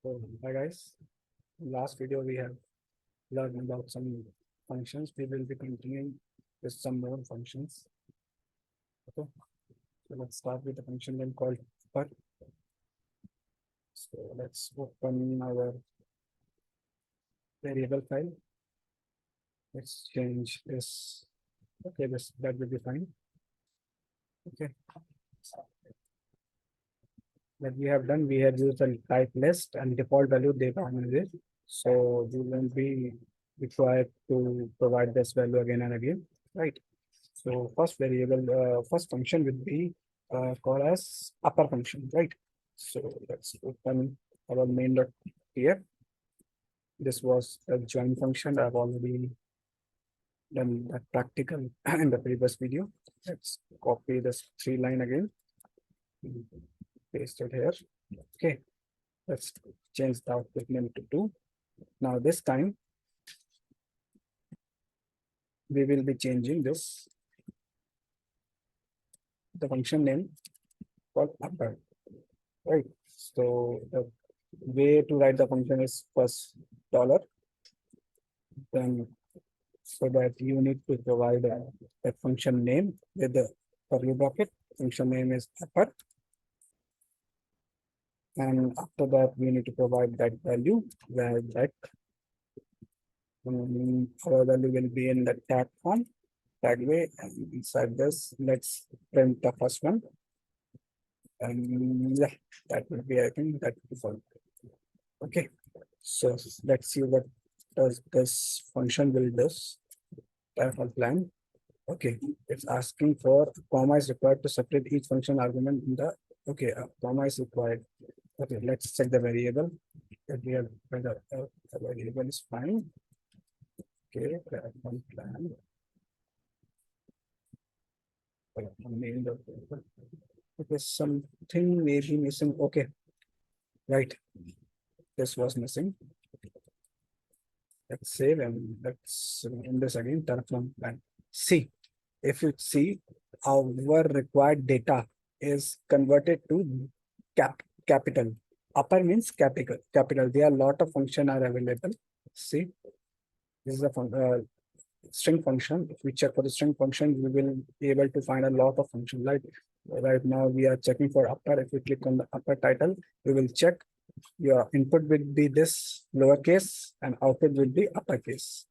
So, hi guys. Last video we have learned about some functions. We will be continuing with some more functions. Okay. So let's start with the function name called per. So let's open our variable file. Let's change this. Okay, that will be fine. Okay. That we have done, we have used a type list and default value they it. So we will be required to provide this value again and again, right? So first variable, first function will be called as upper function, right? So let's open our main.pf. This was a join function. I've already done that practical in the previous video. Let's copy this 3 line again, paste it here. Okay, let's change the output name to 2. Now this time we will be changing this, the function name called upper, right? So the way to write the function is first dollar, then so that you need to provide a function name with the curly bracket. Function name is upper, and after that we need to provide that value where that our value will be in the tag form, tag way, and inside this let's print the first one. And yeah, that will be, I think that will be fine. Okay, so let's see what does this function will do. Terraform plan. Okay, it's asking for comma is required to separate each function argument in the. Okay, comma is required. Okay, let's check the variable. That we have whether the variable is fine. Okay, Terraform plan. Okay, something may be missing. Okay, right. This was missing. Let's save and let's run this again. Terraform plan. See, if you see, our required data is converted to capital. Upper means capital. There are a lot of function are available. See, this is a string function. If we check for the string function, we will be able to find a lot of function. Like right now, we are checking for upper. If we click on the upper title, we will check. Your input will be this lowercase and output will be uppercase.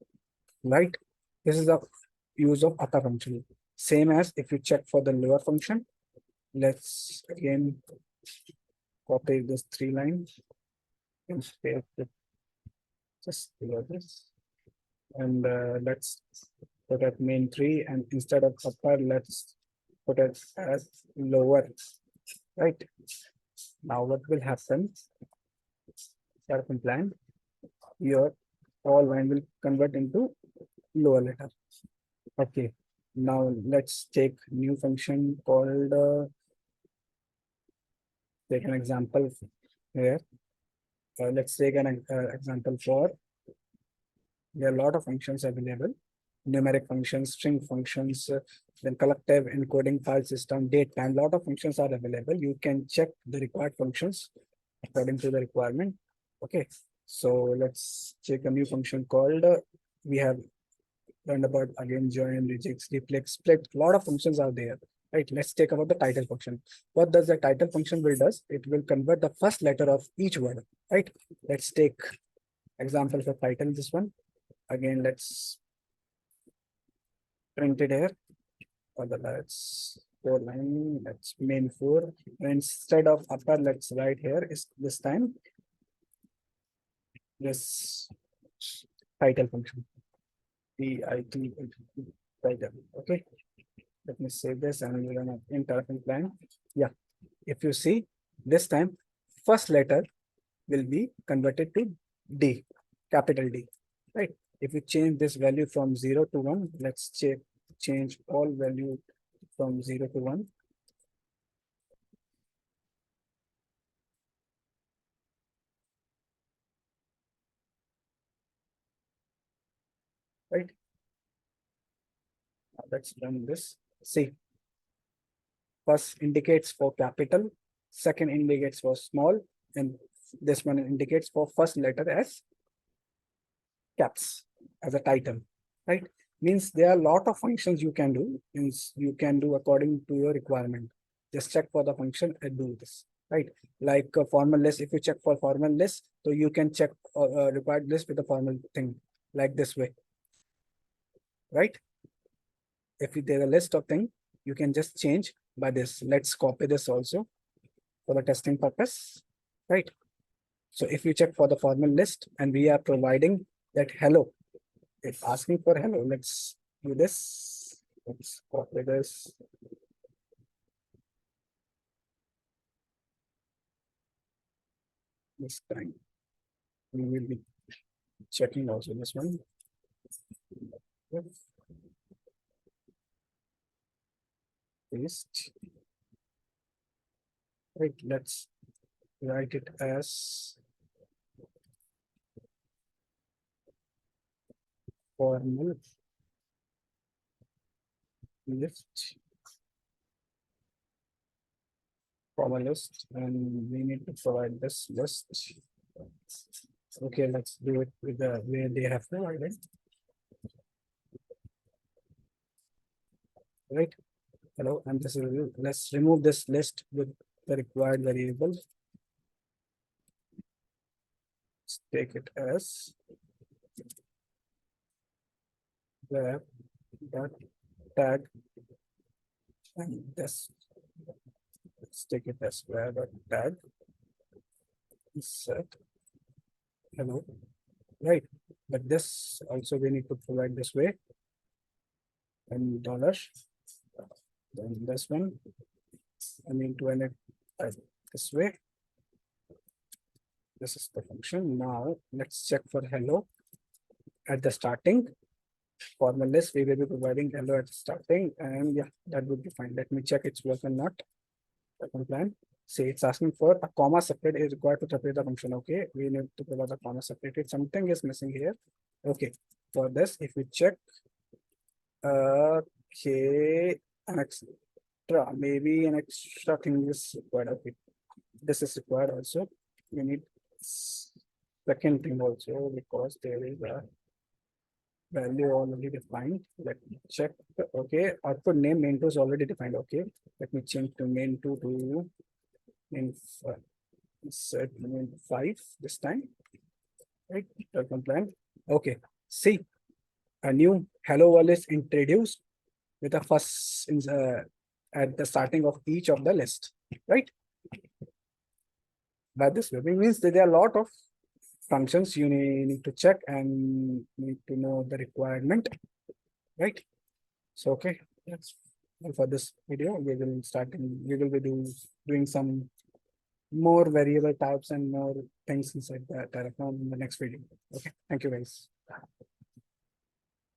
Right? This is the use of upper function. Same as if you check for the lower function. Let's again copy this 3 lines and paste it just below this. And let's put it main 3, and instead of upper, let's put it as lower. Right? Now what will happen? Terraform plan. Your all line will convert into lower letter. Okay. Now let's take new function called take an example here. Let's take an example for there are a lot of functions available. Numeric functions, string functions, then collective encoding file system, date time. Lot of functions are available. You can check the required functions according to the requirement. Okay. So let's check a new function called we have learned about again join, reject, reflex, split. A lot of functions are there. Right. Let's take about the title function. What does the title function will does? It will convert the first letter of each word. Right. Let's take example for title. This one. Again, let's print it here. Or the let's 4 line. Let's main 4. And instead of upper, let's write here is this time this title function. TIT title. Okay. Let me save this and we're gonna in Terraform plan. Yeah. If you see this time, first letter will be converted to D, capital D. Right. If you change this value from 0 to 1, let's change all value from 0 to 1. Right. Now let's run this. See, first indicates for capital, second indicates for small, and This one indicates for first letter as caps as a title, right? Means there are a lot of functions you can do. Means you can do according to your requirement. Just check for the function and do this, right? Like a formal list. If you check for formal list, so you can check required list with a formal thing like this way, right? If there's a list of things, you can just change by this. Let's copy this also for the testing purpose, right? So if you check for the formal list and we are providing that hello, it's asking for hello. Let's do this. Let's copy this. This time we will be checking also this one. Paste. Right, let's write it as formal list, formal list, and we need to provide this list. Okay, let's do it with the way they have provided. Right. Hello, and this is, let's remove this list with the required variables. Let's take it as web dot tag and this. Let's take it as web dot tag set hello, right? But this also we need to provide this way and dollars. Then this one, I mean to end it this way. This is the function. Now let's check for hello at the starting. Formal list, we will be providing hello at the starting, and yeah, that would be fine. Let me check it's work or not. Second plan. Say it's asking for a comma separate is required to separate the function. Okay, we need to provide the comma separated. Something is missing here. Okay, for this, if we check, okay, an extra, maybe an extra thing is required. Okay, this is required also. We need second thing also because there is a value already defined. Let me check. Okay, output name main2 is already defined. Okay, let me change to main2 to set main5 this time. Right, compliant. Okay, see, a new hello world is introduced with a first in at the starting of each of the list. Right, by this way, it means that there are a lot of functions you need to check and need to know the requirement, right? So okay, that's all for this video. We will be doing some more variable types and more things inside the Terraform in the next video. Okay, thank you guys.